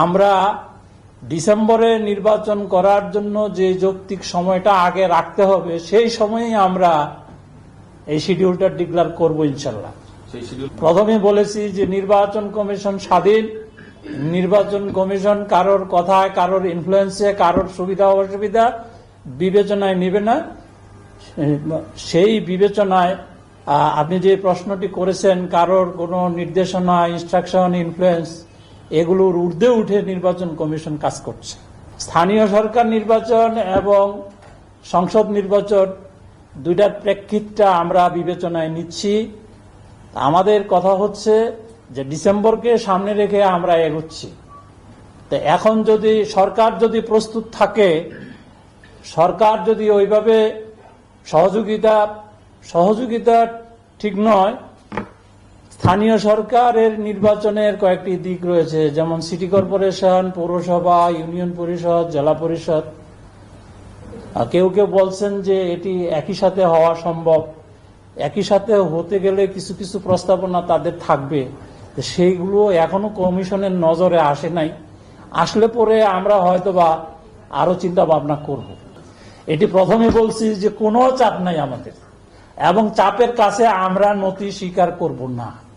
আমরা ডিসেম্বরে নির্বাচন করার জন্য যে যৌক্তিক সময়টা আগে রাখতে হবে সেই সময়েই আমরা এই শিডিউলটা ডিক্লেয়ার করব ইনশাল্লাহ। প্রথমে বলেছি যে নির্বাচন কমিশন স্বাধীন, নির্বাচন কমিশন কারোর কথায়, কারোর ইনফ্লুয়েন্সে, কারোর সুবিধা অসুবিধা বিবেচনায় নেবে না। সেই বিবেচনায় আপনি যে প্রশ্নটি করেছেন, কারোর কোনো নির্দেশনা, ইনস্ট্রাকশন, ইনফ্লুয়েন্স এগুলোর ঊর্ধ্বে উঠে নির্বাচন কমিশন কাজ করছে। স্থানীয় সরকার নির্বাচন এবং সংসদ নির্বাচন দুইটার প্রেক্ষিতটা আমরা বিবেচনায় নিচ্ছি। আমাদের কথা হচ্ছে যে ডিসেম্বরকে সামনে রেখে আমরা এগোচ্ছি। তো এখন যদি সরকার যদি প্রস্তুত থাকে, সরকার যদি ওইভাবে সহযোগিতা ঠিক নয়, স্থানীয় সরকারের নির্বাচনের কয়েকটি দিক রয়েছে, যেমন সিটি কর্পোরেশন, পৌরসভা, ইউনিয়ন পরিষদ, জেলা পরিষদ। কেউ কেউ বলছেন যে এটি একই সাথে হওয়া সম্ভব, একই সাথে হতে গেলে কিছু কিছু প্রস্তাবনা তাদের থাকবে, সেইগুলো এখনো কমিশনের নজরে আসে নাই। আসলে পরে আমরা হয়তোবা আরো চিন্তা ভাবনা করব। এটি প্রথমে বলছি যে কোনো চাপ নাই আমাদের, এবং চাপের কাছে আমরা নতি স্বীকার করব না।